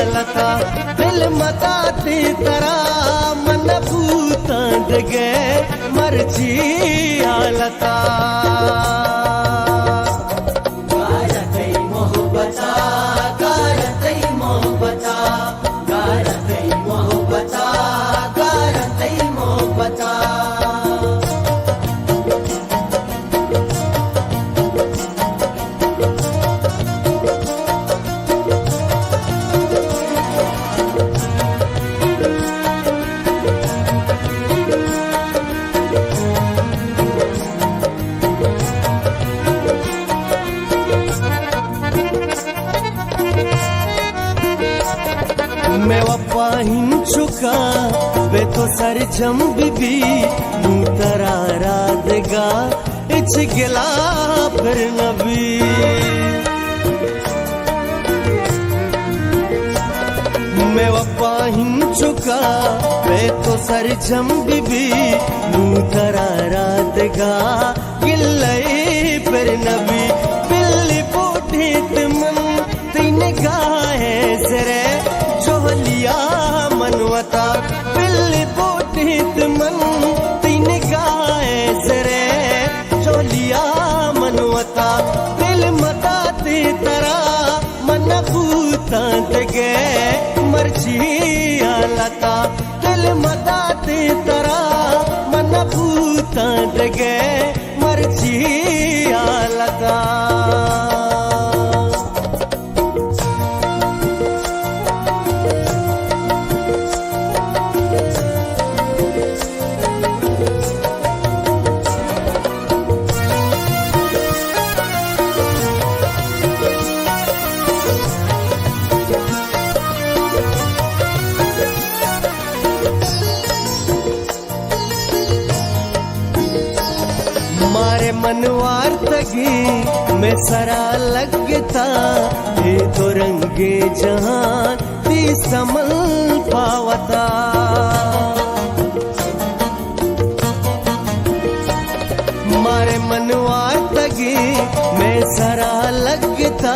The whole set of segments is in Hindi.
आलता दिल मताती तरा मन भूतांड गे मर्जी आलता मैं वप्पा हिंचुका वे तो सर जम बिबी तरा राधगा इच गिला फिर नबी मैं वप्पा हिंचुका वे तो सर जम बिबी तरा राधगा गिल्लई फिर नबी बिल्ली पोठी तिमन तीन गाहे सरे लिया मनवता बिल्ली बोटित मन तीन गाए सरे चोलिया मनवता दिल मताती तरा मन भूता गे मर्जी आलता दिल मताती तरा मन भूता गे मर्जी आलता मारे मनवार तगी मैं सरा लगता ये तो रंगे जहां ती समल पावता मारे मनवार तगी मैं सरा लगता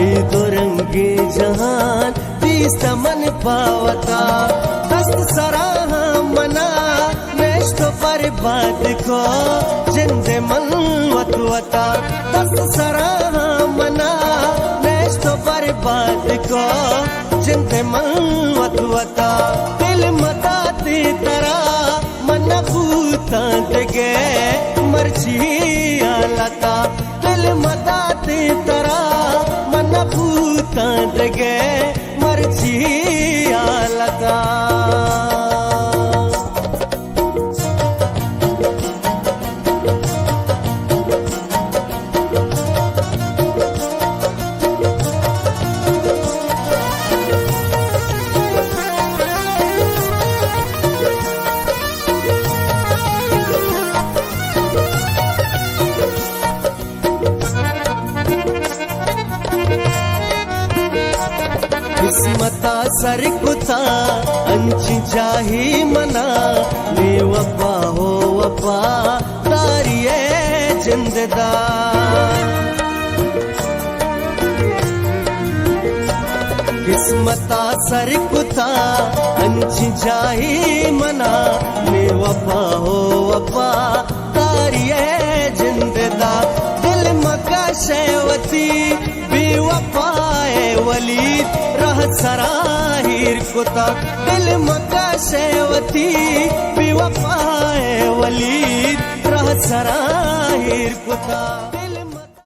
ये तो रंगे जहां ती समन पावता दस्त सरा मना तो पर बात को जिंदे मन वतवता दस सरा मना तो पर बात को जिंदे मन वतवता दिल मताती तरा मन भूता गे मर्जी आलता दिल मताती तरा मन भूता गे मर्जी आलता किस्मता सरकुता अंची चाही मना ने वफा हो वफा तारिये जिंददा किस्मता सरकुता अंची चाही मना ने वफा हो वफा तारिये जिंददा दिल मका शेवती बेवफाए वलीद रह सराहिर कुता दिल मका शेवती बेवफाए वलीद रह सराहिर कुता।